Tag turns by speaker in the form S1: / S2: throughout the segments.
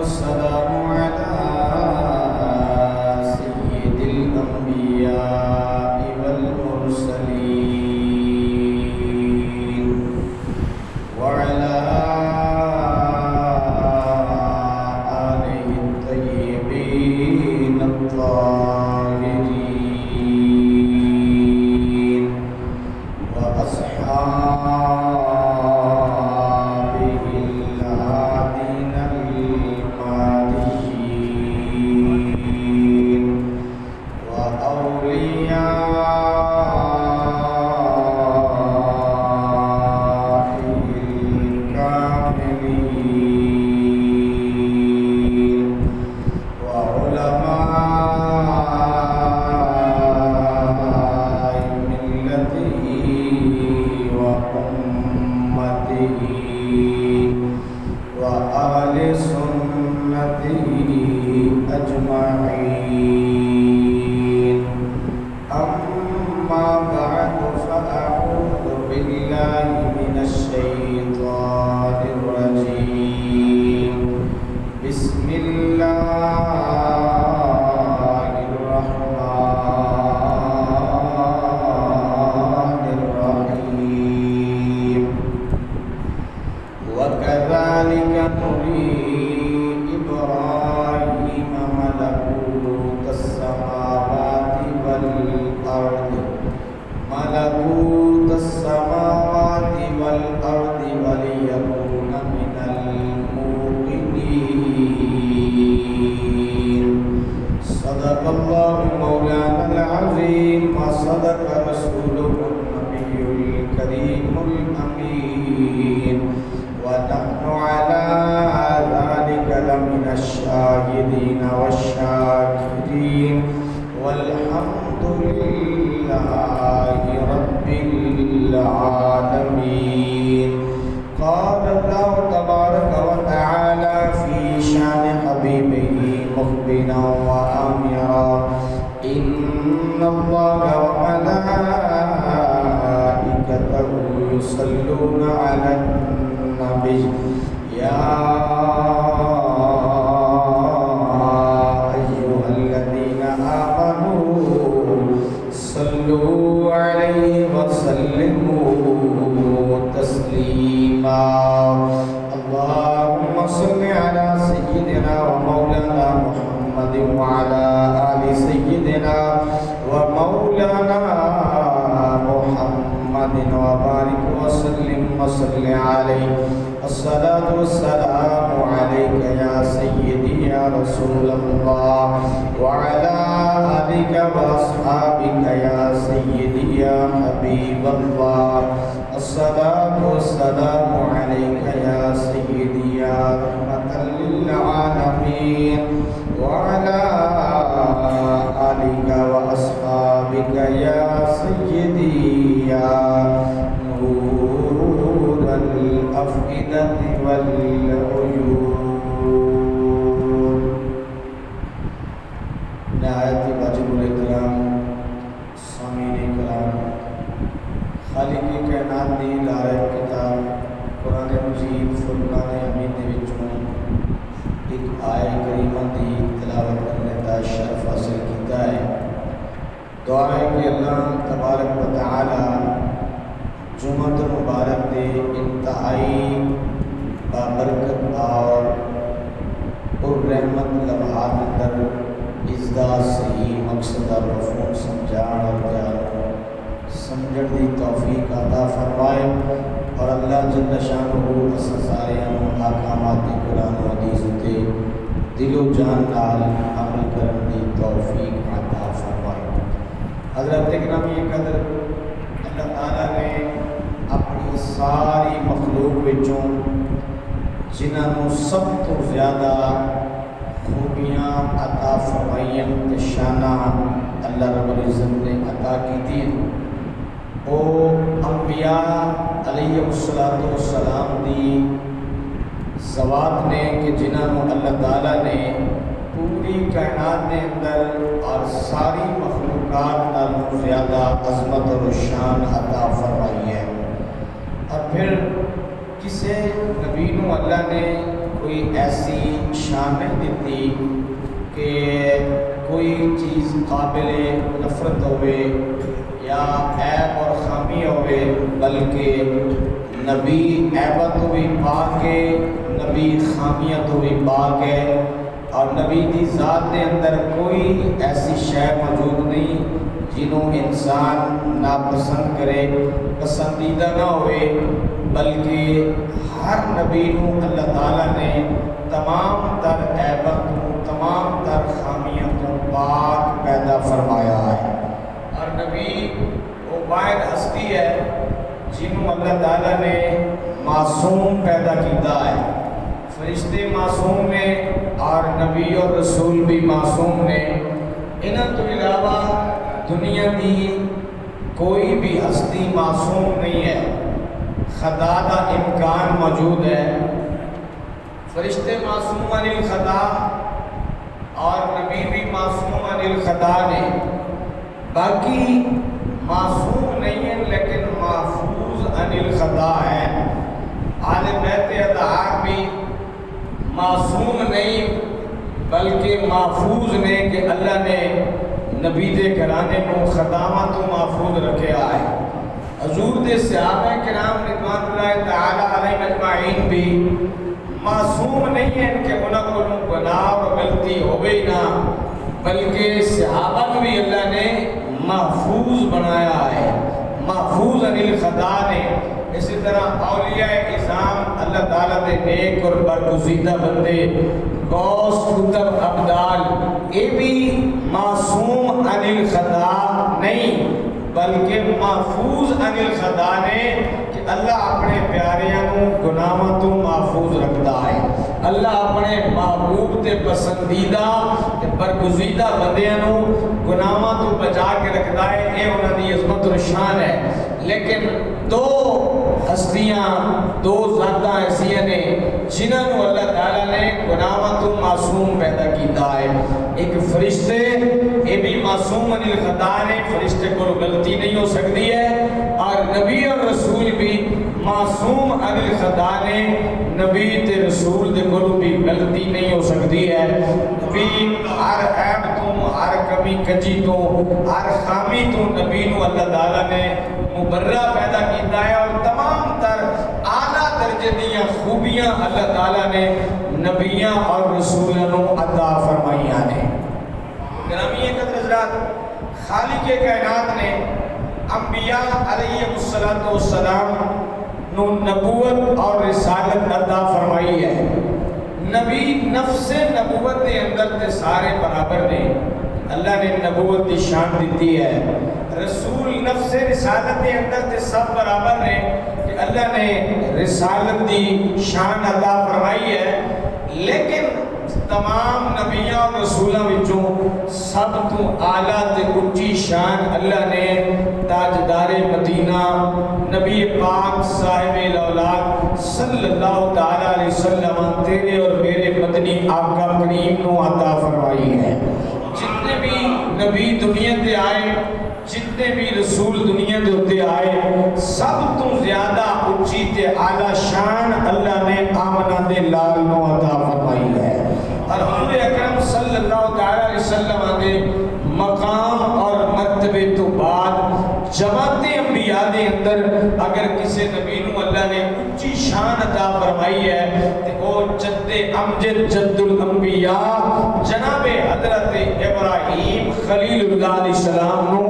S1: والسلام على سيد الأنبياء والمرسلين وعلى آله الطيبين الطاهرين وأصحابه الهادين المهديين وأوليائه الكاملين وعلماء ملته وأمته وأهل سنته أجمعين. أما بعد فأعوذ بالله من الشيطان الرجيم. بسم الله الرحمن الرحيم. وكذلك نري إبراهيم ملكوت السماوات والأرض وليكون من الموقنين. صدق الله مولانا العظيم وصدق رسوله النبي الكريم الأمين ونحن على ذلك لمن الشاهدين والشاكرين والحمد لله رب العالمين. قال الله تبارك وتعالى في شان حبيبه مخبرا وآمرا إن الله وملائكته يصلون على النبي يا أيها الذين آمنوا صلوا عليه وسلموا تسليما. اللهم صل على سيدنا ومولانا محمد وعلى آل سيدنا ومولانا محمد وبارك وسلم وصل عليه. الصلاة والسلام عليك يا سيدي يا رسول الله وعلى آلك وأصحابك يا سيدي يا حبيب الله. الصلاة والسلام عليك يا سيدي يا رحمة للعالمين وعلى آلك وأصحابك يا سيدي يا نور الأفئدة والعيون. نہایت واجب الاحترام سامعین کرام، خالق کائنات دی لائق کتاب قرآن مجید فرقان حمید دے وچوں ایک آیت کریمہ دی تلاوت کرنے دا شرف حاصل کیتا ہے. دعا ہے کہ اللہ تبارک و تعالی جمعۃ المبارک دے انتہائی بابرکت اور رحمت لمحات اندر ازدا صحیح مقصد اور مفہوم سمجھان اور بیان سمجھن دی توفیق عطا فرمائے اور اللہ جل شانہ اساں ساریاں نوں احکامات قرآن و حدیث تے دل و جان نال عمل کرن دی توفیق عطا فرمائے. حضرت گرامی قدر، اللہ تعالیٰ نے اپنی ساری مخلوق وچوں جنہاں نوں سب تو زیادہ خوبیاں عطا فرمائیاں تے شاناں اللہ رب العزت نے عطا کیتی او انبیاء علیہ السلام دی ذوات نے کہ جنہاں نوں اللہ تعالیٰ نے پوری کائنات کے اندر اور ساری مخلوقات نالوں زیادہ عظمت اور شان عطا فرمائی ہے. اور پھر کسی نبی نو اللہ نے کوئی ایسی شان نہیں دیتی کہ کوئی چیز قابل نفرت ہوئے یا عیب اور خامی ہوئے، بلکہ نبی عیبت تو بھی پاک ہے، نبی خامیت تو بھی پاک ہے، اور نبی دی ذات کے اندر کوئی ایسی شے موجود نہیں جنہوں انسان ناپسند کرے، پسندیدہ نہ ہوئے، بلکہ ہر نبی کو اللہ تعالیٰ نے تمام تر عیبت تمام تر خامیتوں پاک پیدا فرمایا ہے۔ اور نبی وہ واحد ہستی ہے جنہوں اللہ تعالیٰ نے معصوم پیدا کیتا ہے۔ فرشتے معصوم نے اور نبی اور رسول بھی معصوم نے۔ انہاں تو علاوہ دنیا دی کوئی بھی ہستی معصوم نہیں ہے، خطا کا امکان موجود ہے۔ فرشتے معصوم عن الخطا اور نبی بھی معصوم عن الخطا نے، باقی معصوم نہیں ہیں لیکن محفوظ عن الخطا ہے۔ آل بیت اطہار بھی معصوم نہیں بلکہ محفوظ نے کہ اللہ نے نبی دے گھرانے کو خطاواں تو محفوظ رکھیا ہے۔ حضور دے صحابہ کرام رضوان اللہ تعالی علیہ اجمعین بھی معصوم نہیں ہیں کہ انہاں کو گناہ اور غلطی ہوئے نہ، بلکہ صحابہ کو بھی اللہ نے محفوظ بنایا ہے، محفوظ عن الخطا نے۔ اسی طرح اولیاء اعظام اللہ تعالیٰ دے نیک اور برگزیدہ بندے، غوث قطب ابدال، یہ بھی معصوم عن الخطا نہیں بلکہ محفوظ عن الخطا نے، کہ اللہ اپنے پیاریاں کو گناہاں تو محفوظ رکھتا ہے۔ اللہ اپنے محبوب تے پسندیدہ تے برگزیدہ بندیاں کو گناہاں تو بچا کے رکھتا ہے، یہ انہاں دی عظمت و شان ہے۔ لیکن دو ہستیاں، دو ذاتاں ایسیاں نے جنہاں کو اللہ تعالیٰ نے گناہاں تو معصوم پیدا کیتا ہے۔ ایک فرشتے، یہ بھی معصوم عن الخطا نے، فرشتے کو غلطی نہیں ہو سکتی ہے، اور نبی اور رسول بھی معصوم عن الخطا نے، نبی تے رسول دے کو بھی غلطی نہیں ہو سکتی ہے۔ نبی ہر عیب تو، ہر کمی کجی تو، ہر خامی تو نبی نو اللہ تعالیٰ نے مبرہ پیدا کیتا ہے، اور تمام تر اعلیٰ درجے دیاں خوبیاں اللہ تعالیٰ نے نبیاں اور رسولوں عطا فرمائیاں نے۔ گرامی حضرات، خالق کائنات نے انبیاء علیہ السلام نو نبوت اور رسالت عطا فرمائی ہے۔ نبی نفس نبوت کے اندر تے سارے برابر نے، اللہ نے نبوت کی شان دیتی ہے۔ رسول نفس رسالت کے اندر تے سب برابر نے کہ اللہ نے رسالت کی شان عطا فرمائی ہے، لیکن تمام نبیوں اور رسولوں وچوں سب تو اعلیٰ تے اونچی شان اللہ نے تاجدار مدینہ نبی پاک صاحب الاولاد صلی اللہ تعالی علیہ وسلم تیرے اور میرے مدنی آقا کریم کو عطا فرمائی ہے۔ جتنے بھی نبی دنیا تے آئے، جتنے بھی رسول دنیا دے ہوتے آئے، سب تو زیادہ اونچی تے اعلیٰ شان اللہ نے آمنہ دے لال نو عطا فرمائی ہے۔ اور حضور اکرم صلی اللہ علیہ وسلم کے مقام اور مرتبے تو بعد جماعت انبیاء دے اندر اگر کسی نبی نو اللہ نے اونچی شان عطا فرمائی ہے تو وہ جد امجد جد الانبیاء جناب حضرت ابراہیم خلیل اللہ علیہ السلام نو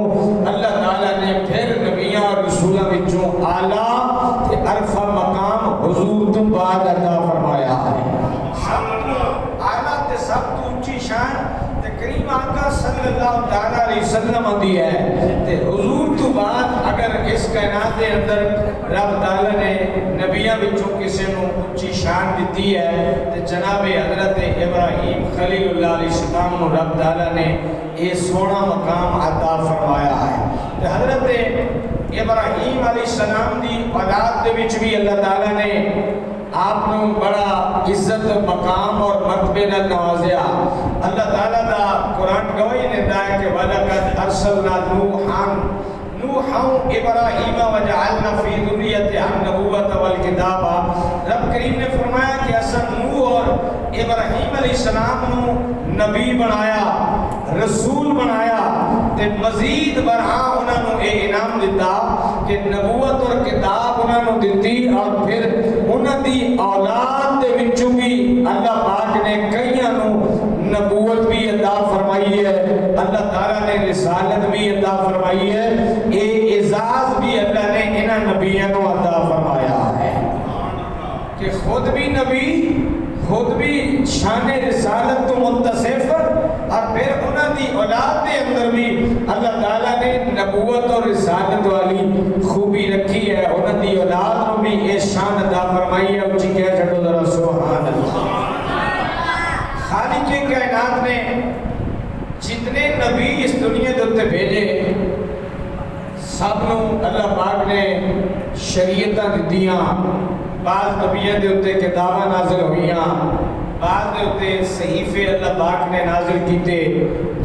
S1: اللہ تعالیٰ نے پھر نبیاں اور رسولوں وچوں اعلیٰ تے عرفہ مقام حضور تو بعد عطا فرمایا ہے۔ سب تو اونچی شان تے کریم آقا صلی اللہ علیہ وسلم دی ہے، تے حضور تو بعد اگر اس کائنات دے اندر رب تعالیٰ نے نبیاں وچوں کسی نو اونچی شان دیتی ہے تے جناب حضرت ابراہیم خلیل اللہ علیہ السلام نو رب تعالیٰ نے یہ سونا مقام عطا فرمایا ہے۔ تے حضرت ابراہیم علیہ السلام دی اولاد دے وچ بھی اللہ تعالیٰ نے آپ نے بڑا عزت مقام اور مرتبے نہ نوازیا۔ اللہ تعالیٰ دا قرآن گواہی دیتا ہے کہ وَلَقَدْ أَرْسَلْنَا نُوحًا نوحا ابراہیم وجعلنا فی ذریتہ النبوۃ والکتاب. رب کریم نے فرمایا کہ اساں نوح اور ابراہیم علیہ السلام نو نبی بنایا، رسول بنایا تے مزید برہا انہاں نو اے انعام دیتا کہ نبوت اور کتاب انہاں نو دتی، اور پھر انہاں دی اولاد دے وچوں بھی اللہ پاک نے کئیاں نو نبوت بھی عطا فرمائی ہے، اللہ تعالیٰ نے رسالت بھی عطا فرمائی ہے، اے اعزاز بھی اللہ نے انہاں نبیوں کو عطا فرمایا ہے کہ خود بھی نبی، خود بھی شان رسالت تو متصف، اور پھر انہاں دی اولاد کے اندر بھی اللہ تعالیٰ نے نبوت اور رسالت والی خوبی رکھی ہے، انہاں دی اولاد کو بھی یہ شان عطا فرمائی ہے. اونچی کہہ چھڑو ذرا سبحان اللہ. خالق کائنات نے جتنے نبی اس دنیا کے اتنے بھیجے سب نو اللہ پاک نے شریعتاں دتیاں، بعض نبیوں کے اتنے کتاباں نازل ہوئیاں، بعض کے اتنے صحیفے اللہ پاک نے نازل کیتے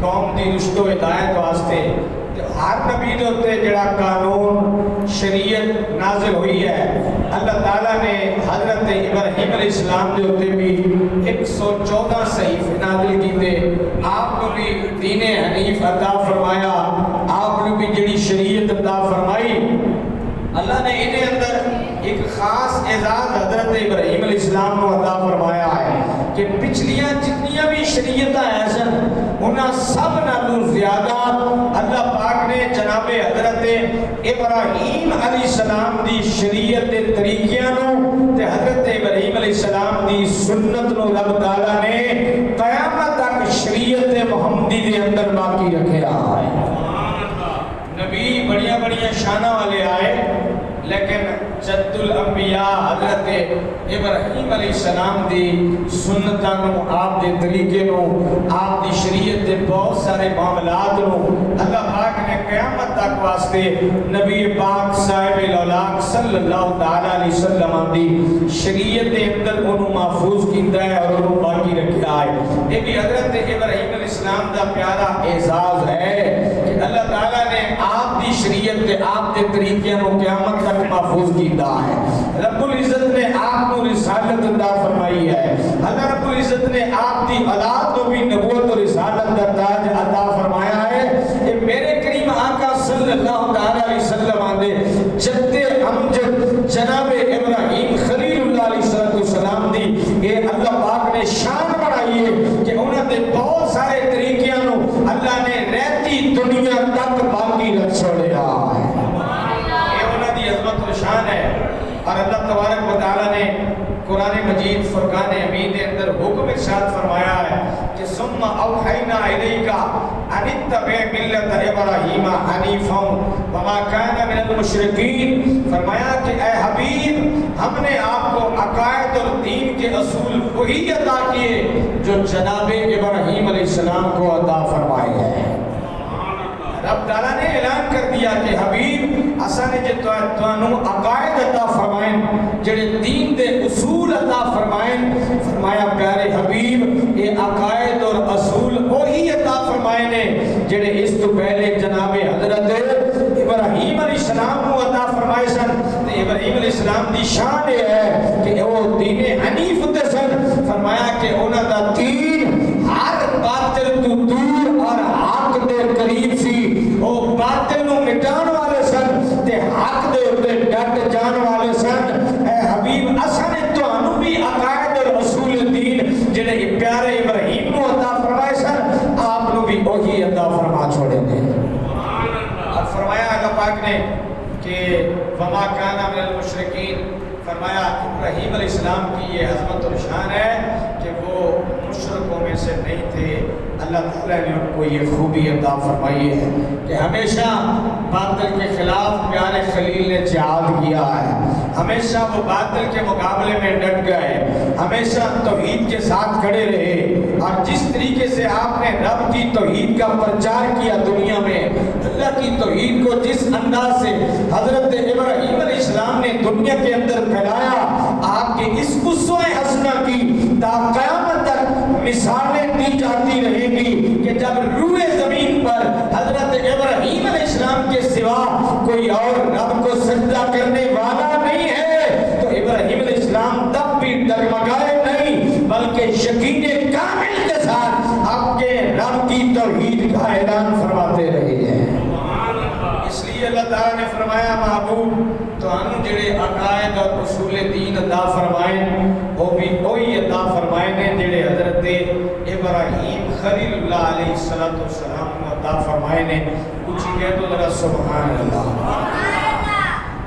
S1: قوم دی رشد و ہدایت واسطے. ہر نبی کے اتنے جڑا قانون شریعت نازل ہوئی ہے اللہ تعالیٰ نے حضرت ابراہیم علیہ السلام کے اتنے بھی 114 صحیفے نازل کیتے. آپ کو بھی دین حنیف عطا فرمایا، آپ کو بھی جڑی شریعت عطا فرمائی. اللہ نے انہیں اندر ایک خاص اعزاز حضرت ابراہیم علیہ السلام کو عطا فرمایا ہے کہ پچھلیاں جتنیاں بھی شریعتاں ایسن انہاں سب نالوں زیادہ اللہ پاک نے جناب حضرت ابراہیم علیہ السلام دی شریعت دے طریقیاں نو تے حضرت ابراہیم علیہ السلام دی سنت نو رب تعالیٰ نے قیامت تک شریعت محمدی دے اندر باقی رکھیا ہے. نبی بڑیاں بڑیاں شانہ والے آئے، لیکن جد الانبیاء حضرت ابراہیم علیہ السلام دی سنتاں نو، آپ دے طریقے نو، آپ دی شریعت دے بہت سارے معاملات نو اللہ پاک نے قیامت تک واسطے نبی پاک صاحب الاولاق صلی اللہ تعالی علیہ وسلم دی شریعت دے اندر انہوں محفوظ کیتا ہے اور انہوں باقی رکھا ہے. یہ بھی حضرت ابراہیم علیہ السلام دا پیارا اعزاز ہے کہ اللہ تعالیٰ نے آپ دی شریعت دے، آپ دے طریقے نو قیامت تک محفوظ کیتا ہے. رب العزت نے آپ کو رسالت عطا فرمائی ہے، اللہ رب العزت نے آپ دی اولاد کو بھی نبوت اور رسالت کا تاج عطا فرمایا ہے. کہ میرے کریم آقا صلی اللہ علیہ وسلم آندے جد امجد جناب ابراہیم خلیل اللہ علیہ السلام دی یہ اللہ پاک نے شان بڑھائی ہے کہ انہوں نے بہت سارے طریقیاں نو اللہ نے رہتی دنیا تک باقی رکھ چھوڑیا ہے. یہ انہوں دی عظمت و شان ہے. اور اللہ تبارک و تعالیٰ نے قرآن مجید فرقان حمید کے اندر حکم ارشاد فرمایا ہے کہ ثم اوحینا الیک ان اتبع ملت ابراہیم حنیفا وما کان من المشرکین. فرمایا کہ اے حبیب ہم نے آپ کو عقائد اور دین کے اصول وہی عطا کیے جو جناب ابراہیم علیہ السلام کو عطا فرمائے ہیں. رب تعالیٰ نے اعلان کر دیا کہ حبیب اساں نے جو تانوں عقائد عطا فرمائیں، جڑے دین دے اصول عطا فرمائیں، فرمایا پیارے حبیب یہ عقائد اور اصول وہی عطا فرمائے نے جڑے اس تو پہلے جناب حضرت ابراہیم علیہ السلام کو عطا فرمائے سن. تے ابراہیم علیہ السلام دی شان یہ ہے کہ وہ دین حنیف تے سن. فرمایا کہ انہاں دا دین ہر باطل تو دور اور حق دے قریب سی. وہ باطل نو مٹان والے سن تے حق دے اوپر ڈٹ جان والے سن. اے حبیب اساں نے تانوں بھی عقائد اور اصول دین جڑے پیارے ابراہیم کو عطا فرمائے سن آپ نو بھی وہی عطا فرما چھوڑے نے. اور فرمایا اللہ پاک نے کہ وما کان من المشرکین. فرمایا ابراہیم علیہ السلام کی یہ عظمت اور شان ہے کہ وہ مشرکوں میں سے نہیں تھے. اللہ تعالیٰ نے ان کو یہ خوبی عطا فرمائی ہے کہ ہمیشہ باطل کے خلاف پیارے خلیل نے جہاد کیا ہے. ہمیشہ وہ باطل کے مقابلے میں ڈٹ گئے، ہمیشہ توحید کے ساتھ کھڑے رہے. اور جس طریقے سے آپ نے رب کی توحید کا پرچار کیا دنیا میں، اللہ کی توحید کو جس انداز سے حضرت ابراہیم علیہ السلام نے دنیا کے اندر پھیلایا، آپ کے اس اسوہ حسنہ کی تا قیامت تک مثالیں دی جاتی رہیں گی کہ جب روئے زمین پر حضرت ابراہیم علیہ السلام کے سوا اب کوئی اور رب کو سجدہ کرنے والا نہیں ہے، تو ابراہیم علیہ السلام تب بھی ڈگمگائے نہیں، بلکہ یقین کامل کے ساتھ آپ کے رب کی توحید کا اعلان فرماتے رہے ہیں۔ اس لیے اللہ تعالیٰ نے فرمایا محبوب تو ہم جڑے عقائد اور اصول دین عطا فرمائیں وہ بھی وہی عطا فرمائے نے جڑے حضرت ابراہیم خلیل اللہ علیہ السلام عطا فرمائے نے۔ کچھ کہہ تو ذرا سبحان اللہ۔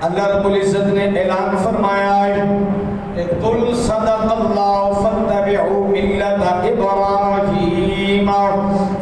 S1: اللہ رب العزت نے اعلان فرمایا ہے قل صدق اللہ فاتبعوا ملت ابراہیم،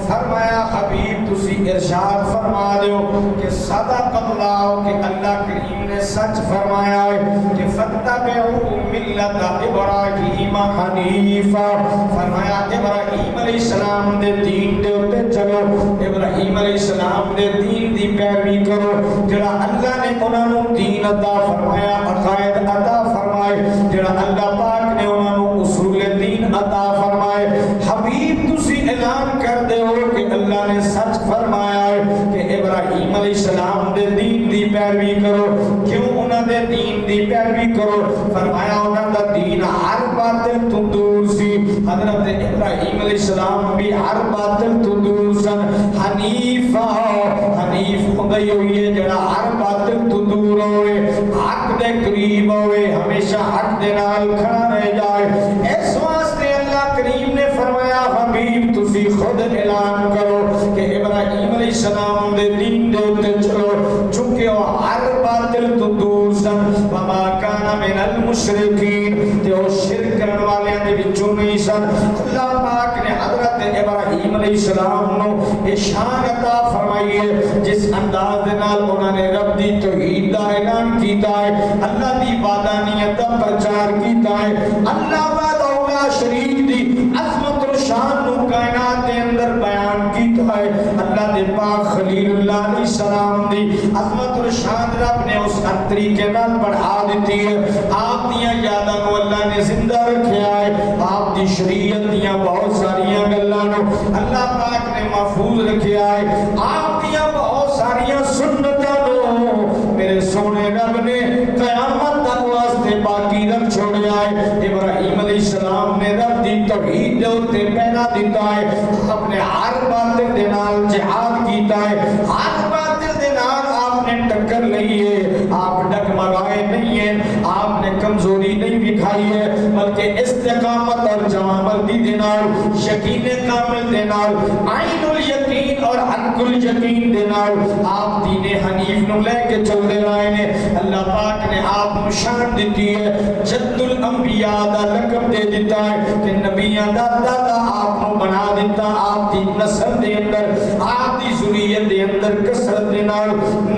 S1: فرمایا حبیب تسی ارشاد فرما دیو کہ صدق اللہ، کہ اللہ کریم نے سچ فرمایا ہے کہ فاتبعوا ملت ابراہیم حنیفا، فرمایا ابراہیم علیہ السلام دے دین دے اتے چلو، ابراہیم علیہ السلام دے دین دی پیروی کرو جڑا اللہ نے انہاں نوں دین عطا فرمایا، عقائد عطا فرمائے، جڑا اللہ پاک نے انہاں نوں اصول دین عطا فرمائے۔ حبیب تسی اعلان کر دے ہو کہ اللہ نے سچ فرمایا ہے کہ ابراہیم علیہ السلام دے دین دی پیروی کرو۔ کیوں انہاں دے دین دی پیروی کرو؟ فرمایا انہاں دا دین ہر باطل تو دور سی، حضرت ابراہیم علیہ السلام بھی ہر باطل تو دور سن۔ حنیفہ، حنیف ہوندی ہوئی ہے جڑا ہر باطل تو دور ہوئے، حق دے قریب ہوئے، ہمیشہ حق دے نال کھڑا رہ جائے۔ اس واسطے اللہ کریم نے فرمایا حبیب تسی خود اعلان کرو کہ ابراہیم علیہ السلام دے دین دے اتے چلو، چونکہ وہ ہر باطل تو دور سن۔ وما کان من المشرکین، تے وہ شرک کرن والیاں دے وچوں نہیں سن۔ اللہ پاک نے حضرت ابراہیم علیہ السلام نو یہ شان عطا فرمائی ہے جس انداز دے نال انہاں نے رب دی توحید دا اعلان کیتا ہے، اللہ دی وحدانیت دا پرچار کیتا ہے، اللہ وحدہ لا شریک دی عظمت و شان نو کائنات دے اندر بیان کیتا ہے۔ اللہ دے پاک خلیل اللہ علیہ السلام دی عظمت و شان رب نے اس طریقے نال بڑھا دیتی ہے۔ آپ دیاں یاداں نو اللہ نے زندہ رکھیا ہے، آپ دی شریعت دیاں بہت ساریاں گلاں نو اللہ پاک نے محفوظ رکھیا ہے، آپ دیاں بہت ساریاں سنتاں نو میرے سونے رب نے قیامت تک واسطے باقی رکھ چھوڑیا ہے۔ ابراہیم علیہ السلام نے رب دی توحید دے اوتے پہنا دیتا ہے، اپنے ہر باطل دے نال جہاد کیتا ہے، ہر باطل دے نال آپ نے ٹکر لئی ہے، آپ ڈگمگائے نہیں ہیں، آپ نے کمزوری نہیں دکھائی ہے، بلکہ استقامت اور جوامردی دے نال، یقین کامل دے نال، عین الیقین اور حق الیقین دے نال آپ دین حنیف نو لے کے چل دے رہے ہیں۔ اللہ پاک نے آپ کو شان دیتی ہے، جد الانبیاء دا لقب دے دیتا ہے کہ نبیاں دا دادا آپ کو بنا دیتا، آپ دی نسل دے اندر، آپ دی ذریت دے اندر کثرت دے نال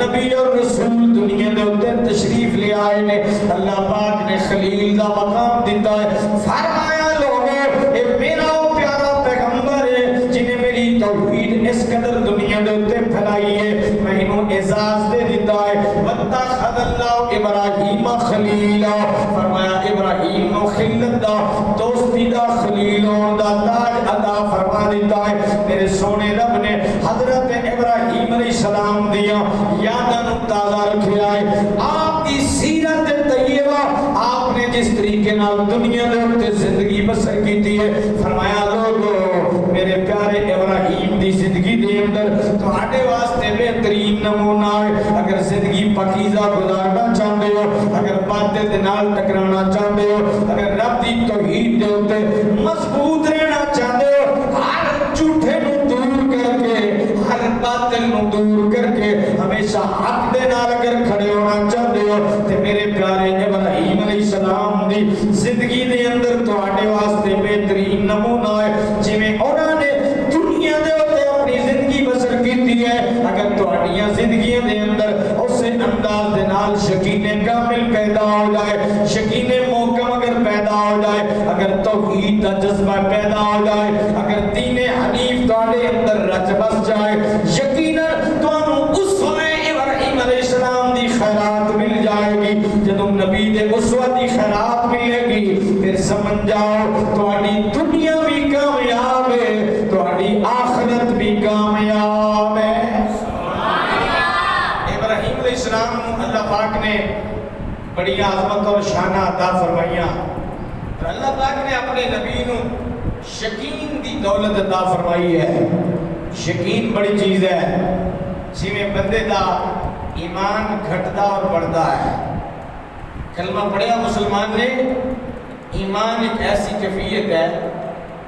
S1: نبی اور رسول دنیا دے اوتے تشریف لے آئے نے۔ اللہ پاک نے خلیل دا مقام دیتا ہے، فرمایا لوگوں اے میرا پیارا پیغمبر ہے جنہیں میری توحید اس قدر دنیا دے اوتے پھیلائی ہے، میں انہوں اعزاز دے دیتا ہے۔ وَاتَّخَذَ اللَّهُ إِبْرَاهِيمَ خَلِيلًا، فرمایا ابراہیم نو خلت دا، دوستی دا، خلیلوں دا تاج عطا فرما دیتا ہے۔ میرے سونے رب نے حضرت ابراہیم علیہ السلام دیا یاداں نو تازہ رکھیا ہے، آپ کی سیرت طیبہ، آپ نے جس طریقے نال دنیا دے اوتے زندگی بسر کیتی ہے، فرمایا لوگو میرے پیارے ابراہیم دی زندگی دے اندر تہاڈے واسطے بہترین نمونہ ہے۔ اگر زندگی پاکیزہ گزارنا چاہتے ہو، اگر باطل دے نال ٹکرانا چاہتے ہو، اگر رب دی توحید دے اوتے مضبوط رہنا چاہتے ہو، ہر جھوٹے نو دور کر کے، ہر باطل نو دور کر کے ہمیشہ حق دے نال اگر کھڑے ہونا چاہتے ہو، تے میرے پیارے ابراہیم علیہ السلام دی زندگی دے اندر تہاڈے واسطے بہترین نمونہ ہے۔ جویں انہاں نے دنیا دے اوتے اپنی زندگی بسر کیتی ہے، اگر تہاڈیاں زندگیاں دے اندر اسے انداز دے نال یقین کامل پیدا ہو جائے، یقین محکم اگر پیدا ہو جائے، اگر توحید دا جذبہ پیدا ہو جائے، اگر دین حنیف تہاڈے اندر رچ بس جائے، یقیناً تانوں اسوہ ابراہیم علیہ السلام دی خیرات مل جائے گی۔ جدوں نبی دے اسوہ دی خیرات ملے گی پھر سمجھ جاؤ تہاڈی دنیا بھی کامیاب ہے، تہاڈی آخرت بھی کامیاب ہے۔ ابراہیم علیہ السلام بڑی عظمت اور شانہ عطا فرمائیاں. اور اللہ پاک نے اپنے نبی نو یقین دی دولت عطا فرمائی ہے. یقین بڑی چیز ہے. جی میں بندے دا ایمان گھٹدا اور بڑھدا ہے. کلمہ پڑھیا مسلمان نے, ایمان ایک ایسی کیفیت ہے,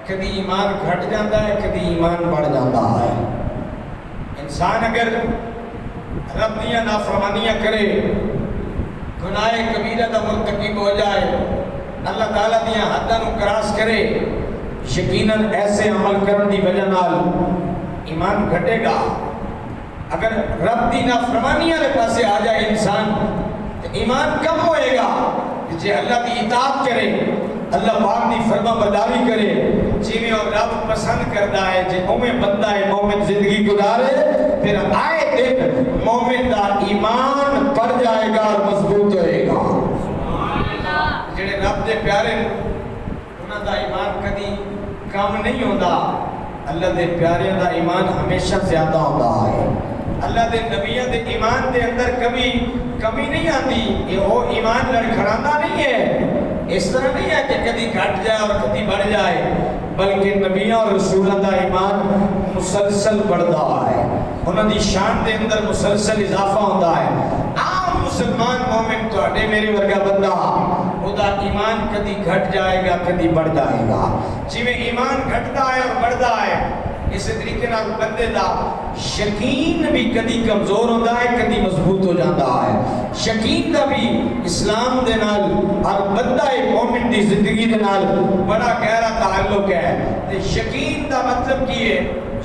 S1: کدی ایمان گھٹ جاتا ہے, کدی ایمان بڑھ جاتا ہے. انسان اگر رب دیاں نافرمانیاں کرے, گناہ کبیرہ دا مرتکب ہو جائے, اللہ تعالیٰ دیاں حداں نو کراس کرے, یقیناً ایسے عمل کرن دی وجہ نال ایمان گھٹے گا. اگر رب دی نافرمانیاں دے پاسے آ جائے انسان تو ایمان کم ہوئے گا. جے اللہ دی اطاعت کرے, اللہ پاک دی فرما برداری کرے, جی اور رب پسند کرتا ہے, جے مومن بندہ ہے, مومن زندگی گزارے, پھر آئے دن مومن دا ایمان بڑھ جائے گا اور مضبوط ہوئے گا. جڑے رب دے پیارے انہاں دا ایمان کدی کم نہیں ہوتا. اللہ دے پیارے دا ایمان ہمیشہ زیادہ ہوتا ہے. اللہ دے نبیوں دے ایمان دے اندر کبھی کمی نہیں آتی. یہ وہ ایمان لڑکھڑانا نہیں ہے. اس طرح نہیں ہے کہ کدی گھٹ جائے اور کدی بڑھ جائے, بلکہ نبیوں اور رسولوں دا ایمان مسلسل بڑھتا ہے. انہوں دی شان دے اندر مسلسل اضافہ ہوتا ہے. عام مسلمان مومن تو اڈے میرے ورگا بندہ, وہ دا ایمان کدی گھٹ جائے گا, کدی بڑھ جائے گا. جی میں ایمان گھٹتا ہے اور بڑھتا ہے, اسی طریقے نال بندے دا یقین بھی کدی کمزور ہوتا ہے, کدی مضبوط ہو جاتا ہے. یقین دا بھی اسلام دے نال اور بندہ مومن دی زندگی دے نال بڑا گہرا تعلق ہے. تے یقین دا مطلب کی ہے؟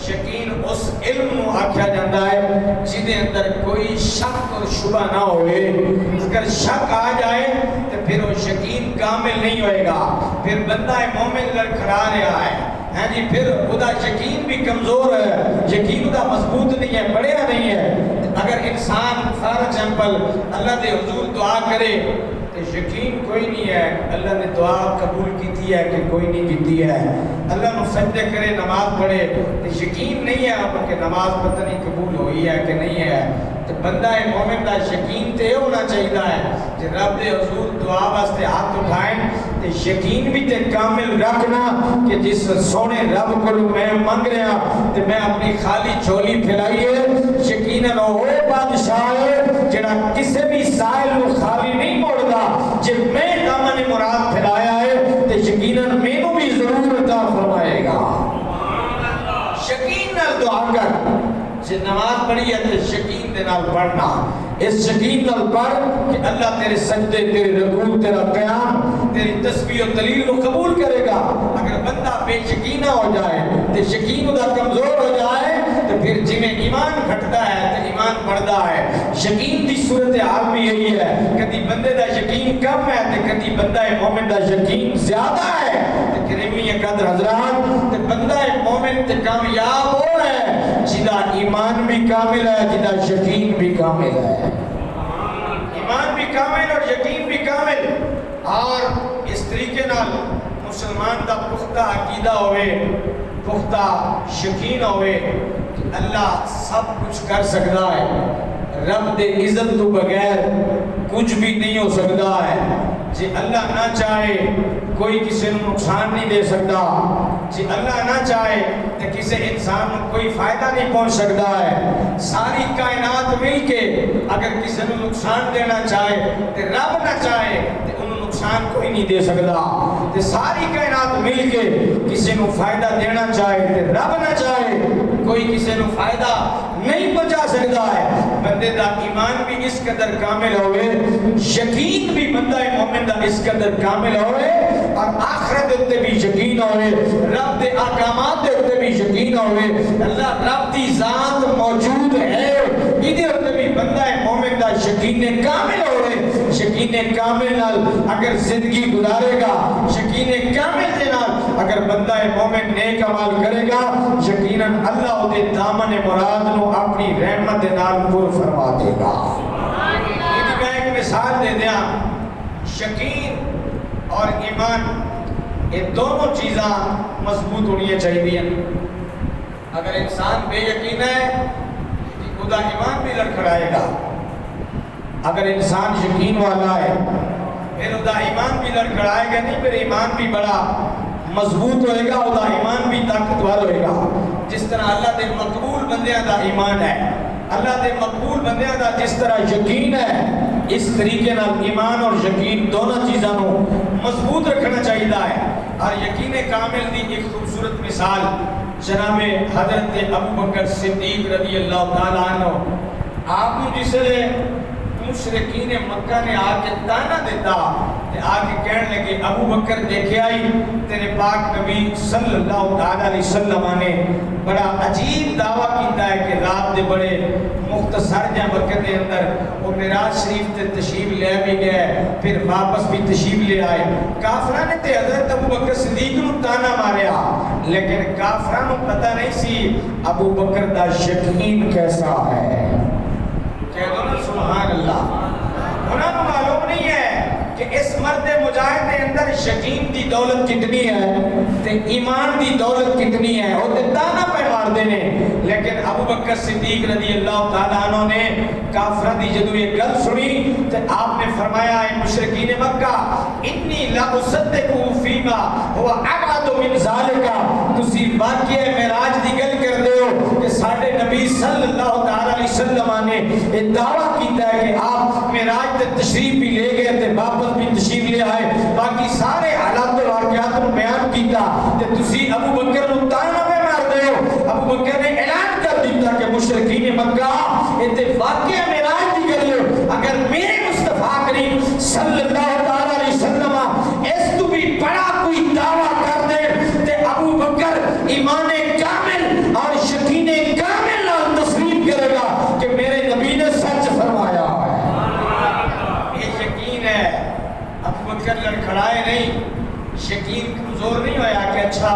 S1: یقین اس علم نو آکھیا جاتا ہے جدے اندر کوئی شک اور شبہ نہ ہوئے. اگر شک آ جائے تو پھر وہ یقین کامل نہیں ہوئے گا, پھر بندہ مومن لڑکھڑا رہا ہے. ہاں جی, پھر خدا یقین بھی کمزور ہے, یقین خدا مضبوط نہیں ہے, بڑھیا نہیں ہے. اگر انسان فار ایگزامپل اللہ دے حضور دعا کرے تو یقین کوئی نہیں ہے اللہ نے دعا قبول کیتی ہے کہ کوئی نہیں کیتی ہے. اللہ نو سجدے کرے, نماز پڑھے تو یقین نہیں ہے کہ نماز پتہ نہیں قبول ہوئی ہے کہ نہیں ہے. تو بندہ مومن دا یقین تے ہونا چاہیے ہے کہ رب دے حضور دعا واسطے ہاتھ اٹھائیں تے یقین بھی تے کامل رکھنا کہ جس سونے رب کو میں منگ رہا تے میں اپنی خالی جھولی پھیلائیے. یقیناً وہ بادشاہ ہے جڑا کسی بھی سائل کو خالی نہیں موڑدا. جب میں دامن مراد پھیلایا ہے تے یقیناً مینوں بھی ضرور عطا فرمائے گا. یقین نال دعا کر, جے نماز پڑھی ہے تو یقین دے نال پڑھنا. اس یقین نال پڑھ کہ اللہ تیرے سجدے, تیرے رکوع, تیرا قیام, تیری تسبیح و تحلیل کو قبول کرے گا. اگر بندہ بے یقینہ ہو جائے تو یقین دا کمزور ہو جائے تو پھر جی میں ایمان گھٹتا ہے تو ایمان بڑھتا ہے. یقین دی صورت حال بھی یہی ہے, کدی بندے دا یقین کم ہے تو کدی بندہ مومن دا یقین زیادہ ہے. تو کریمی قدر حضرات, تو بندہ مومن تے کامیاب ہو ہے جدا ایمان بھی کامل ہے, جدا یقین بھی کامل ہے. ایمان بھی کامل اور یقین بھی کامل. اور اس طریقے نال مسلمان دا پختہ عقیدہ ہوئے, پختہ یقین ہوئے کہ اللہ سب کچھ کر سکتا ہے. رب دے عزت تو بغیر کچھ بھی نہیں ہو سکتا ہے. جی اللہ نہ چاہے کوئی کسی کو نقصان نہیں دے سکتا. جی اللہ نہ چاہے تو کسی انسان کو کوئی فائدہ نہیں پہنچ سکتا ہے. ساری کائنات مل کے اگر کسی کو نقصان دینا چاہے تو رب نہ چاہے تو انہوں نقصان کوئی نہیں دے سکتا. تو ساری کائنات مل کے کسی کو فائدہ دینا چاہے تو رب نہ چاہے کوئی کسی کو فائدہ نہیں پہنچا سکتا ہے. بندے دا ایمان بھی اس قدر کامل ہوئے, یقین بھی بندہ مومن دا اس قدر کامل ہوئے, اور آخرت دے بھی یقین ہوئے, رب دے احکامات دے بھی یقین ہوئے, اللہ رب دی ذات موجود ہے ادھر تے بھی بندہ مومن دا یقین کامل ہوئے. یقین کامل نال اگر زندگی گزارے گا, یقین کامل دے نال اگر بندہ مومن نیک عمل کرے گا, یقیناً اللہ دے دامن مراد نو اپنی رحمت دے نال پر فرما دے گا. میں ایک مثال دے دیا, یقین اور ایمان یہ دونوں چیزاں مضبوط ہونی چاہیے. اگر انسان بے یقین ہے تو خدا ایمان بھی لڑکھڑائے گا. اگر انسان یقین والا ہے پھر وہ ایمان بھی لڑکھڑائے گا نہیں، پھر ایمان بھی بڑا مضبوط ہوئے گا، وہ ایمان بھی طاقتور ہوئے گا. جس طرح اللہ دے مقبول بندیاں دا ایمان ہے، اللہ دے مقبول بندیاں دا جس طرح یقین ہے، اس طریقے نال ایمان اور یقین دونوں چیزاں نو مضبوط رکھنا چاہیے ہے. اور یقین کامل دی ایک خوبصورت مثال جناب حضرت ابو بکر صدیق رضی اللہ تعالیٰ عنہ. آپ کو جس نے مشرکین مکہ نے آ کے تانا دیتا تے آ کے کہنے لگے ابو بکر دیکھے آئی تیرے پاک نبی صلی اللہ علیہ وسلم نے بڑا عجیب دعویٰ کیتا ہے کہ رات دے بڑے مختصر جہاں وقت دے اندر وہ معراج شریف تے تشریف لے بھی گئے پھر واپس بھی تشریف لے آئے. کافرہ نے تے حضرت ابو بکر صدیق نو تانا ماریا، لیکن کافرہ نو پتہ نہیں سی ابو بکر دا یقین کیسا ہے. کہہ دو نا سبحان اللہ. انہوں نے معلوم نہیں ہے کہ اس مرد مجاہد کے اندر یقین دی دولت کتنی ہے تے ایمان دی دولت کتنی ہے. وہ تے تانا پہ مار دینے، لیکن ابو بکر صدیق رضی اللہ تعالیٰ عنہ نے کافرہ دی جدو یہ گل سنی تے آپ نے فرمایا اے مشرکین مکہ انی لا اصدقو فیما هو ابعد من ذالک. تسی واقعہ معراج دی گل کر دے ہو کہ ساڈے نبی صلی اللہ علیہ وسلم نے یہ دعویٰ کیتا ہے کہ آپ معراج تے تشریف بھی لے گئے تے واپس بھی تشریف لے آئے، باقی سارے حالات و واقعات کو بیان کیتا تے تسی ابو بکر نو تانا پہ مار دے ہو. ابو بکر نے اعلان کر دیتا کہ مشرکین مکہ تے واقعہ معراج دی گل اگر میرے مصطفیٰ کریم صلی اللہ علیہ وسلم اس تو بھی بڑا کوئی دعویٰ کر دے تے ابو بکر ایمان کامل اور یقین کامل نال تسلیم کرے گا کہ میرے نبی نے سچ فرمایا ہے. یہ یقین ہے. ابو بکر لڑکھڑائے نہیں، یقین کمزور نہیں ہویا کہ اچھا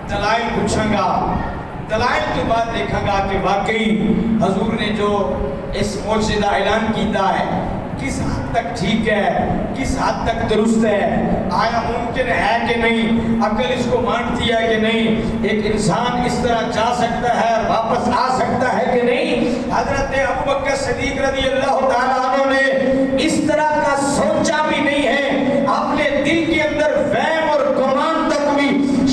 S1: دلائل پوچھاں گا، دلائل کے بعد دیکھا گا کہ واقعی حضور نے جو اس معجزے کا اعلان کیتا ہے کس حد تک ٹھیک ہے، کس حد تک درست ہے، آیا ممکن ہے کہ نہیں، عقل اس کو مانتی ہے کہ نہیں، ایک انسان اس طرح جا سکتا ہے واپس آ سکتا ہے کہ نہیں. حضرت ابو بکر صدیق رضی اللہ تعالیٰ عنہ نے اس طرح کا سوچا بھی نہیں ہے، اپنے دل کے اندر وہم اور گمان تک بھی،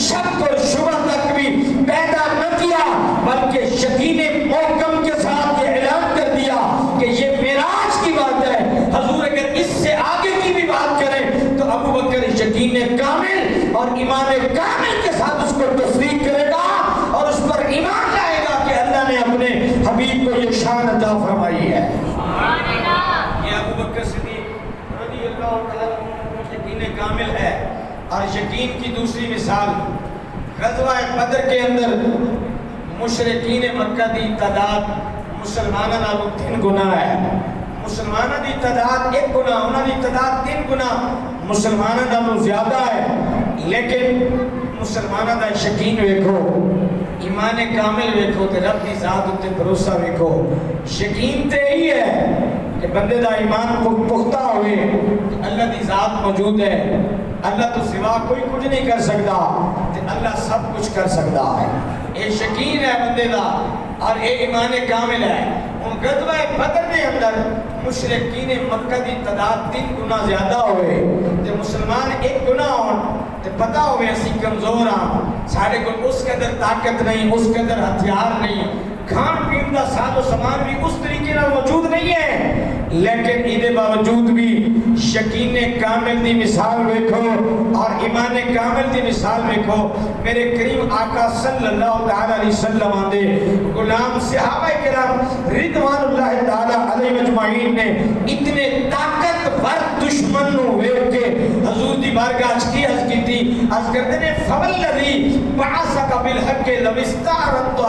S1: شک اور شبہ تک بھی پیدا نہ کیا، بلکہ یقین محکم کے ساتھ یہ اعلان کر دیا کہ یہ معراج کی بات ہے. حضور اگر اس سے آگے کی بھی بات کریں تو ابو بکر یقین کامل اور ایمان کامل کے ساتھ اس کو تصدیق کرے گا اور اس پر ایمان لائے گا کہ اللہ نے اپنے حبیب کو یہ شان عطا فرمائی ہے. یہ ابو بکر صدیق رضی اللہ تعالیٰ یقین کامل ہے. اور یقین کی دوسری مثال غزوہ بدر کے اندر مشرکین مکہ دی تعداد مسلمانوں نالوں 3 گنا ہے. مسلمانوں دی تعداد 1 گنا، انہوں دی تعداد 3 گنا مسلمانوں نالوں زیادہ ہے، لیکن مسلمانوں دا یقین ویکھو، ایمان کامل ویکھو تے رب دی ذات تے بھروسہ ویکھو. یقین تے ہی ہے کہ بندے دا ایمان پختہ ہوئے کہ اللہ دی ذات موجود ہے، اللہ تو سوا کوئی کچھ نہیں کر سکتا تے اللہ سب کچھ کر سکتا ہے. یہ یقین ہے بندے دا اور یہ ایمان کامل ہے. ان غزوہ بدر کے اندر مشرکین مکہ دی تعداد 3 گنا زیادہ ہوئے تے مسلمان 1 گنا ہون تے پتہ ہوئے اسی کمزور ہاں، سارے کو اس قدر طاقت نہیں، اس قدر ہتھیار نہیں، کھان پین کا ساز و سامان بھی اس طریقے نال موجود نہیں ہے، لیکن ادھے باوجود بھی یقین کامل دی مثال ویکھو اور ایمان کامل دی مثال ویکھو. میرے کریم آقا صلی اللہ علیہ وسلم دے غلام صحابہ کرام رضوان اللہ تعالی علیہ مجمعین نے اتنے طاقتور دشمن نو ویکھ کے حضور دی بارگاہ کی عرض کیتی، عرض کرتے نے فوالذی بعثک بالحق لمستعرضت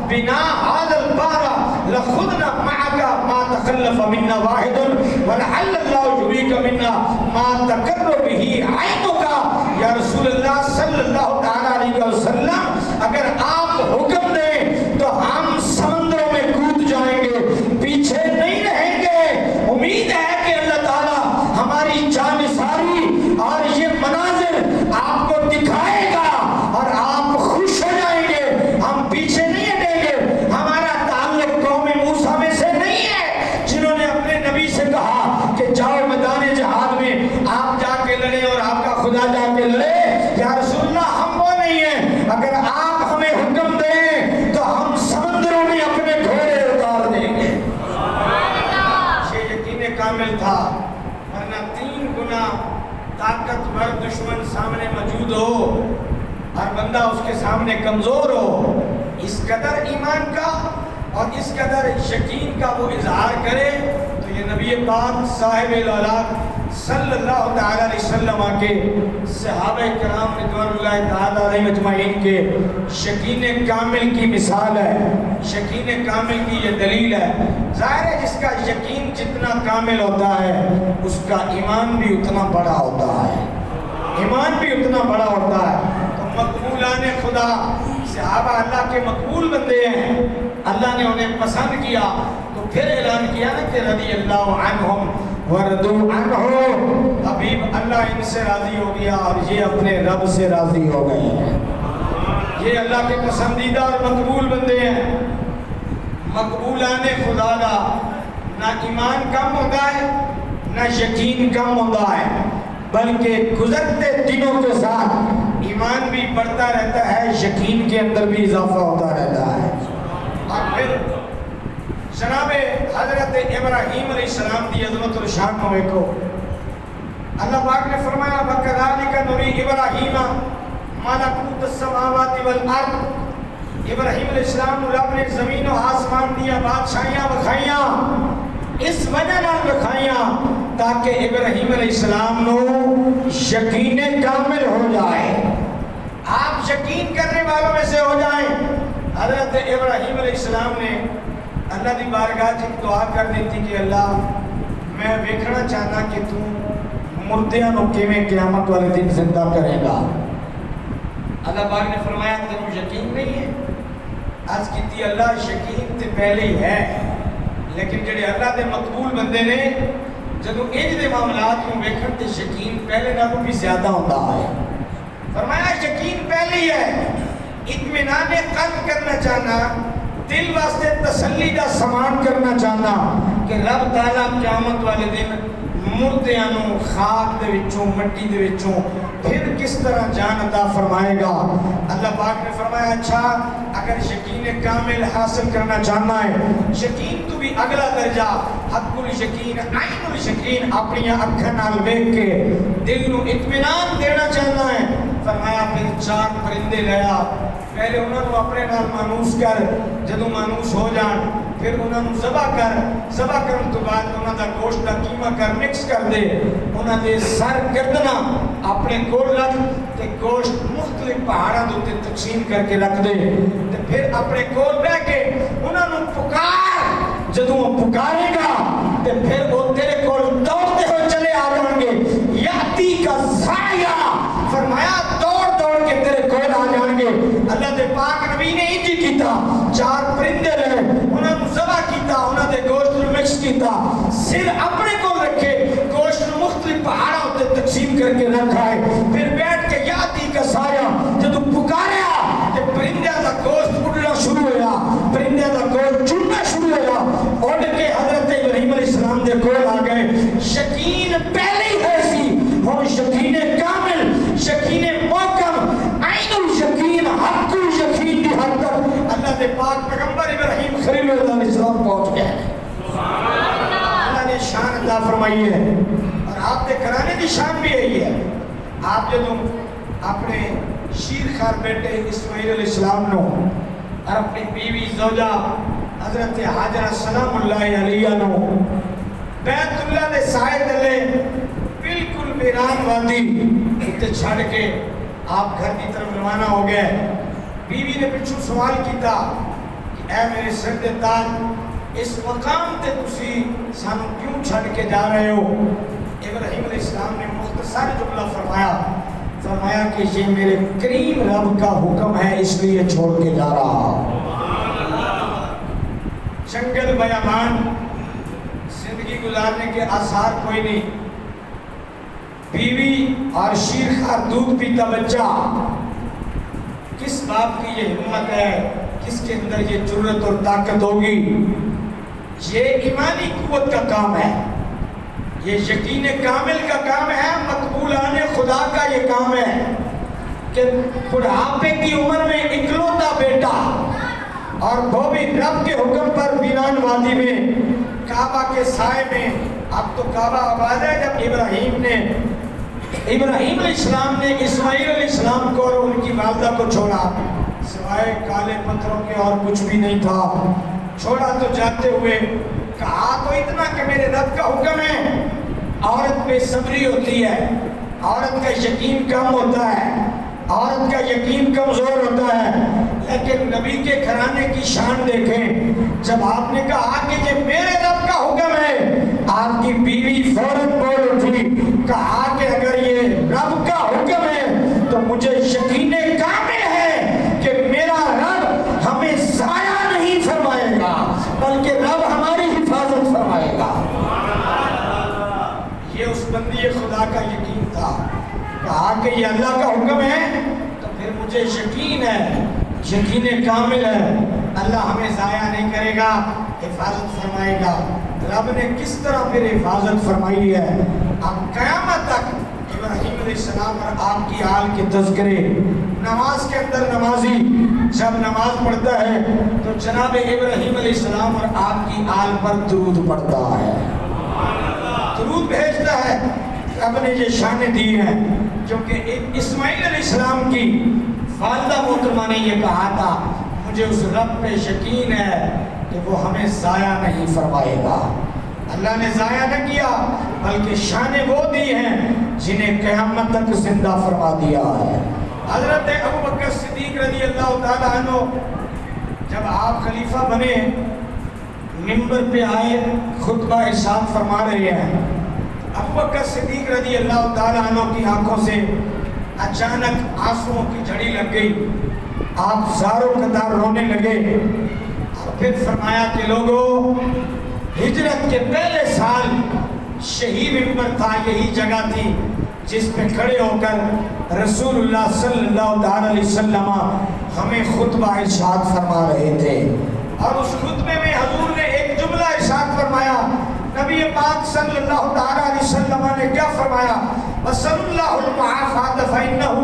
S1: بنا هذا البار لخذنا معك ما تخلف منا واحد ولعل الله يريك منا ما تقر به عينك. یا رسول اللہ صلی اللہ علیہ وسلم اگر آپ حکم دیں تو ہم سمندروں میں کود جائیں گے، پیچھے نہیں رہیں گے. امید ہے کہ اللہ تعالی ہماری جانثاری اور یہ مناظر آپ کو دکھائے گا اور آپ خوش ہو جائیں گے. ہم پیچھے نہیں ہٹیں گے. ہمارا تعلق قوم موسیٰ میں سے نہیں ہے جنہوں نے اپنے نبی سے کہا کامل تھا، ورنہ 3 گنا طاقتور دشمن سامنے موجود ہو اور بندہ اس کے سامنے کمزور ہو، اس قدر ایمان کا اور اس قدر یقین کا وہ اظہار کرے تو یہ نبی پاک صاحب العلاق صلی اللہ تعالیٰ علیہ وسلم کے صحابہ کرام رضوان اللہ تعالیٰ علیہ مجمعین کے یقین کامل کی مثال ہے، یقین کامل کی یہ دلیل ہے۔ ظاہر ہے جس کا یقین جتنا کامل ہوتا ہے اس کا ایمان بھی اتنا بڑا ہوتا ہے، ایمان بھی اتنا بڑا ہوتا ہے۔ تو مقبولان خدا صحابہ اللہ کے مقبول بندے ہیں، اللہ نے انہیں پسند کیا تو پھر اعلان کیا نا کہ رضی اللہ عنہم وردوا عنہ، حبیب اللہ ان سے راضی ہو گیا اور یہ اپنے رب سے راضی ہو گئے ہیں۔ یہ اللہ کے پسندیدہ اور مقبول بندے ہیں۔ مقبولان خدا کا نہ ایمان کم ہوتا ہے نہ یقین کم ہوتا ہے، بلکہ گزرتے دنوں کے ساتھ ایمان بھی بڑھتا رہتا ہے، یقین کے اندر بھی اضافہ ہوتا رہتا ہے۔ اور پھر جناب حضرت ابراہیم علیہ السلام کی عظمت اور شان کو دیکھو، اللہ پاک نے فرمایا وَكَذَلِكَ نُرِي إِبْرَاهِيمَ مَلَكُوتَ السَّمَاوَاتِ وَالْأَرْضِ، ابراہیم علیہ السلام رب نے زمین و آسمان دیا بادشاہیاں بکھائیاں، اس وجہ نہ بکھائیاں تاکہ ابراہیم علیہ السلام نو یقین کامل ہو جائے، آپ یقین کرنے والوں میں سے ہو جائیں۔ حضرت ابراہیم علیہ السلام نے اللہ دی بارگاہ جی دعا کر دیتی کہ اللہ میں دیکھنا چاہتا کہ تو مردیاں نو کیویں قیامت والے دن زندہ کرے گا۔ اللہ پاک نے فرمایا تینوں یقین نہیں ہے؟ آج کیتی اللہ یقین تے پہلے ہی ہے، لیکن جڑے اللہ دے مقبول بندے نے جدوں انج دے معاملات کو ویکھن تے یقین پہلے نالوں بھی زیادہ ہوندا ہے۔ فرمایا یقین پہلے ہی ہے، اطمینان قلب کرنا چاہنا، دل واسطے تسلی دا سامان کرنا چاہنا کہ رب تعالیٰ قیامت والے دن مردیاں نو خاک دے وچوں مٹی دے وچوں پھر کس طرح جان عطا فرمائے گا۔ اللہ پاک نے فرمایا اچھا اگر یقین کامل حاصل کرنا چاہنا ہے، یقین تو بھی اگلا درجہ حق الیقین عین الیقین اپنی اکھاں نال ویکھ کے دل نو اطمینان دینا چاہنا ہے، فرمایا پھر 4 پرندے لیا، پہلے انہوں نے اپنے نال مانوس کر، جدوں مانوس ہو جان پھر انہوں نے ذبح کر، ذبح کرن تو بعد انہوں دا گوشت دا قیمہ کر مکس کر دے، انہوں نے سر گردنا اپنے کول رکھ تے گوشت مختلف پہاڑاں دے تقسیم کر کے رکھ دے تے پھر اپنے کول بیٹھ کے انہوں نے پکار، جدوں وہ پکارے گا تے پھر وہ تیرے کول دوڑتے ہوئے چلے آ جائیں گے، یاتی کا سایہ، فرمایا دوڑ دوڑ کے تیرے کول آ جائیں گے۔ اللہ دے پاک نبی نے انجی کیتا، 4 پرندے رہے، انہوں نے ذبح کیتا، انہوں نے گوشت نو مکس کیتا، سر اپنے کو رکھے، گوشت نو مختلف پہاڑوں تے تقسیم کر کے رکھائے، پھر بیٹھ کے یاتی کا سایہ جدو پکاریا کہ پرندیاں دا گوشت اڑنا شروع ہوا، پرندیاں دا گوشت چڑنا شروع ہوا، اڑ کے حضرت ابراہیم علیہ السلام دے کول آ گئے۔ یقین پہلے ہی ہے سی، ہن یقین کامل، یقین محکم، عین الیقین حق الیقین دی حد تک اللہ دے پاک پیغمبر ابراہیم خلیل اللہ علیہ السلام پہنچ گئے۔ اللہ نے شان عطا فرمائی ہے اور آپ کے گھرانے کی شان بھی یہی ہے۔ آپ جدوں اپنے شیر خار بیٹے اسماعیل علیہ السلام نو اور اپنی بیوی زوجہ حضرت حاجرہ سلام اللہ علیہ نو بیت اللہ دے سائے تلے بالکل ویران وادی تے چھڑ کے آپ گھر کی طرف روانہ ہو گئے، بیوی نے پچھو سوال کیتا کہ اے میرے سر دے تاج اس مقام تے تسی سانو کیوں چھڑ کے جا رہے ہو؟ ابراہیم علیہ السلام نے مختصر جملہ فرمایا کہ یہ میرے کریم رب کا حکم ہے اس لیے چھوڑ کے جا رہا۔ جنگل بیابان زندگی گزارنے کے آثار کوئی نہیں، بیوی اور شیر خار دودھ پیتا بچہ، کس باپ کی یہ ہمت ہے، کس کے اندر یہ جرت اور طاقت ہوگی؟ یہ ایمانی قوت کا کام ہے، یہ یقین کامل کا کام ہے، مقبولان خدا کا یہ کام ہے کہ بڑھاپے کی عمر میں اکلوتا بیٹا اور وہ بھی رب کے حکم پر ویران وادی میں کعبہ کے سائے میں اب تو کعبہ آباد ہے. جب ابراہیم علیہ السلام نے اسماعیل علیہ السلام کو اور ان کی والدہ کو چھوڑا، سوائے کالے پتھروں کے اور کچھ بھی نہیں تھا. چھوڑا تو جاتے ہوئے کہا تو اتنا کہ میرے رب کا حکم ہے. عورت بے صبری ہوتی ہے، عورت کا یقین کم ہوتا ہے، عورت کا یقین کمزور ہوتا ہے. لیکن نبی کے گھرانے کی شان دیکھیں. جب آپ نے کہا کہ یہ میرے رب کا حکم ہے، آپ کی بیوی فوراً بول اٹھی، کہا کہ اگر یہ رب کا حکم ہے تو مجھے یقین کامل ہے کہ میرا رب ہمیں ضائع نہیں فرمائے گا، بلکہ رب ہماری حفاظت فرمائے گا. یہ اس بندی خدا کا یقین تھا. کہا کہ یہ اللہ کا حکم ہے تو پھر مجھے یقین ہے، یقین کامل ہے، اللہ ہمیں ضائع نہیں کرے گا، حفاظت فرمائے گا. رب نے کس طرح پھر حفاظت فرمائی ہے. اب قیامت تک ابراہیم علیہ السلام اور آپ کی آل کے تذکرے. نماز کے اندر نمازی جب نماز پڑھتا ہے تو جناب ابراہیم علیہ السلام اور آپ کی آل پر درود پڑھتا ہے، درود بھیجتا ہے. رب نے یہ شانیں دی ہیں کیونکہ اسماعیل علیہ السلام کی والدہ محترمہ نے یہ کہا تھا مجھے اس رب پہ یقین ہے کہ وہ ہمیں ضائع نہیں فرمائے گا. اللہ نے ضائع نہ کیا بلکہ شانیں وہ دی ہیں جنہیں قیامت تک زندہ فرما دیا ہے. حضرت ابوبکر صدیق رضی اللہ تعالیٰ عنہ جب آپ خلیفہ بنے، منبر پہ آئے، خطبہ ارشاد فرما رہے ہیں. ابوبکر صدیق رضی اللہ تعالیٰ عنہ کی آنکھوں سے اچانک آنسوؤں کی جھڑی لگ گئی. آپ زاروں قطار رونے لگے. پھر فرمایا کہ لوگوں، ہجرت کے پہلے سال شہید منبر تھا، یہی جگہ تھی جس پہ کھڑے ہو کر رسول اللہ صلی اللہ علیہ وسلم ہمیں خطبہ ارشاد فرما رہے تھے. اور اس خطبے میں حضور نے ایک جملہ ارشاد فرمایا. نبی پاک صلی اللہ علیہ وسلم نے کیا فرمایا؟ وَصَلُّ اللَّهُ الْمُعَافَاتَ فَإِنَّهُ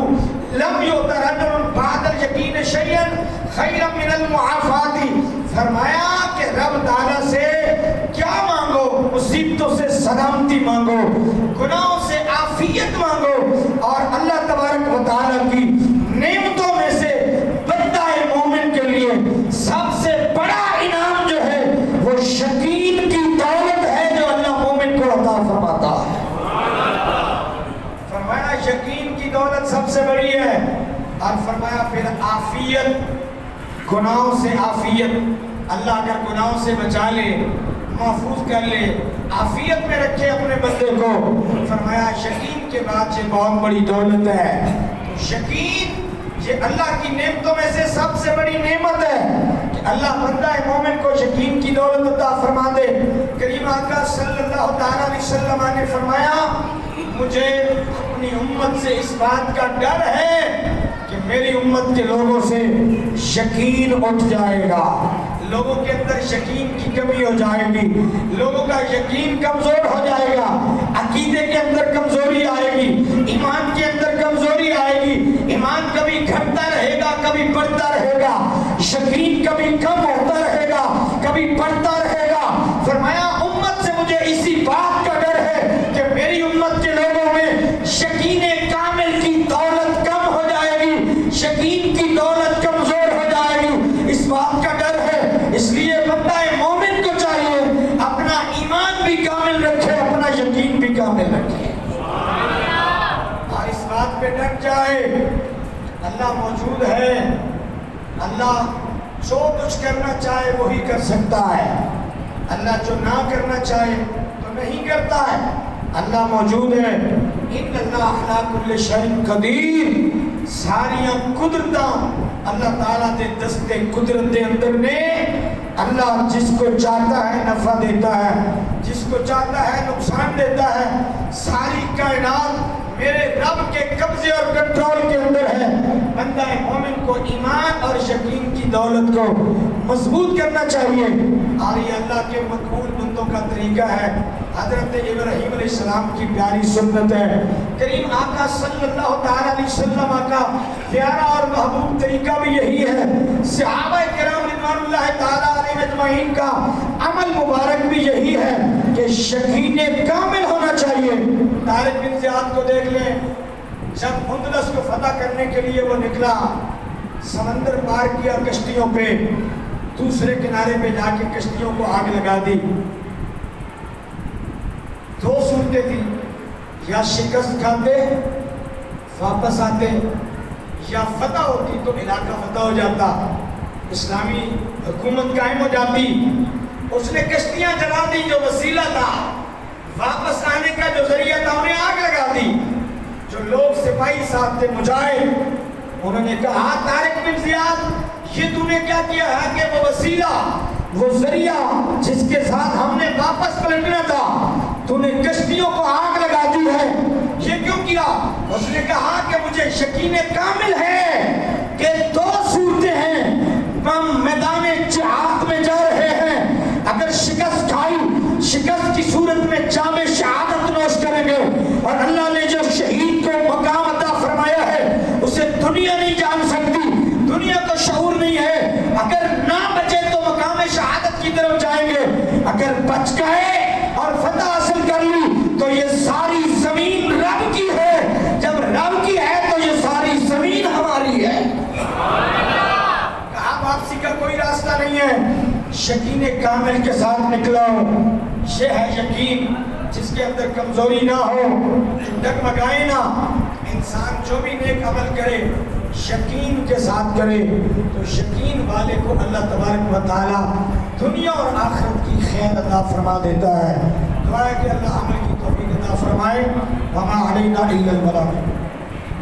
S1: لَمْ يُؤْتَ رَجُلٌ بَعْدَ الْيَقِينِ شَيْئًا خَيْرًا مِنَ الْمُعَافَاتِ. فرمایا کہ رب تعالیٰ سے کیا مانگو؟ مصیبتوں سے سلامتی مانگو، گناہوں سے عافیت مانگو، اور اللہ تبارک و تعالیٰ کی نعمتوں میں سے بندہ مومن کے لیے سب سے بڑا انعام جو ہے وہ یقین کی دولت ہے جو اللہ مومن کو عطا فرماتا ہے. فرمایا یقین کی دولت سب سے بڑی ہے. اور فرمایا پھر عافیت، گناہوں سے عافیت. اللہ اگر گناہوں سے بچا لے، محفوظ کر لے، عافیت میں رکھے اپنے بندے کو، فرمایا یقین کے بعد یہ بہت بڑی دولت ہے. تو یقین یہ اللہ کی نعمتوں میں سے سب سے بڑی نعمت ہے کہ اللہ بندہ مومن کو یقین کی دولت عطا فرما دے. کریم آقا صلی اللہ علیہ وسلم نے فرمایا مجھے اپنی امت سے اس بات کا ڈر ہے کہ میری امت کے لوگوں سے یقین اٹھ جائے گا، لوگوں کے اندر یقین کی کمی ہو جائے گی، لوگوں کا یقین کمزور ہو جائے گا، عقیدے کے اندر کمزوری آئے گی، ایمان کے اندر کمزوری آئے گی، ایمان کبھی گھٹتا رہے گا کبھی بڑھتا رہے گا، یقین کبھی کم ہوتا رہے گا کبھی بڑھتا رہے گا. فرمایا امت سے مجھے اسی بات کا ڈر ہے کہ میری امت کے لوگوں میں یقین کامل کی دولت کم ہو جائے گی، یقین کی دولت کمزور ہو جائے گی. اس بات کا ڈر ہے، اس لیے بندہ مومن کو چاہیے اپنا ایمان بھی کامل رکھے، اپنا یقین بھی کامل رکھے، اور اس بات پہ ڈٹ جائے اللہ موجود ہے، اللہ جو کچھ کرنا چاہے وہی کر سکتا ہے، اللہ جو نہ کرنا چاہے تو نہیں کرتا ہے. اللہ موجود ہے. ان اللہ علی کل شیء قدیر. ساریاں قدرتاں اللہ تعالیٰ دے دستے قدرت دے اندر نے. اللہ جس کو چاہتا ہے نفع دیتا ہے، جس کو چاہتا ہے نقصان دیتا ہے. ساری کائنات میرے رب کے قبضے اور کنٹرول کے اندر ہے. بندہ مومن کو ایمان اور یقین کی دولت کو مضبوط کرنا چاہیے، اور یہ اللہ کے مقبول بندوں کا طریقہ ہے. حضرت ابراہیم علیہ السلام کی پیاری سنت ہے. کریم آقا صلی اللہ علیہ وسلم کا پیارا اور محبوب طریقہ بھی یہی ہے. صحابہ کرام رضوان اللہ تعالیٰ علیہ اجمعین کا عمل مبارک بھی یہی ہے کہ یقین کامل ہونا چاہیے۔ طارق بن زیاد کو دیکھ لیں، جب اندلس کو فتح کرنے کے لیے وہ نکلا، سمندر پار کیا کشتیوں پہ، دوسرے کنارے پہ جا کے کشتیوں کو آگ لگا دی۔ دو صورتیں تھیں، یا شکست کھاتے واپس آتے، یا فتح ہوتی تو علاقہ فتح ہو جاتا، اسلامی حکومت قائم ہو جاتی۔ اس نے کشتیاں جلا دی جو وسیلہ تھا، واپس آنے کا جو ذریعہ تھا انہیں آگ لگا دی۔ جو لوگ سپاہی ساتھ تھے مجاہد، انہوں نے کہا طارق بن زیاد یہ تو نے کیا کیا ہے کہ وہ وسیلہ، وہ ذریعہ جس کے ساتھ ہم نے واپس پلٹنا تھا، تو نے کشتیوں کو آگ لگا دی ہے، یہ کیوں کیا؟ اس نے کہا کہ مجھے یقین کامل ہے کہ دو صورتیں ہیں، ہم میدان جہاد میں جا رہے ہیں، اگر شکست کھائی، شکست کی صورت میں جام شہادت نوش کریں گے، اور اللہ نے جو شہید کو مقام عطا فرمایا ہے اسے دنیا نہیں جان سکتی، دنیا کو شعور نہیں ہے۔ اگر نہ بچے تو مقام شہادت کی طرف جائیں گے، اگر بچ گئے اور فتح حاصل کر لی تو یہ ساری زمین رب کی ہے، جب رب کی ہے تو یہ ساری زمین ہماری ہے۔ کہا واپسی کا کوئی راستہ نہیں ہے، یقین کامل کے ساتھ نکلو۔ یہ ہے یقین جس کے اندر کمزوری نہ ہو، ڈگمگائے نہ۔ انسان جو بھی نیک عمل کرے یقین کے ساتھ کرے تو یقین والے کو اللہ تبارک و تعالی دنیا اور آخرت کی خیر عطا فرما دیتا ہے۔ دعا ہے کہ اللہ عمل کی توفیق عطا فرمائے۔ وما علینا الا البلاغ۔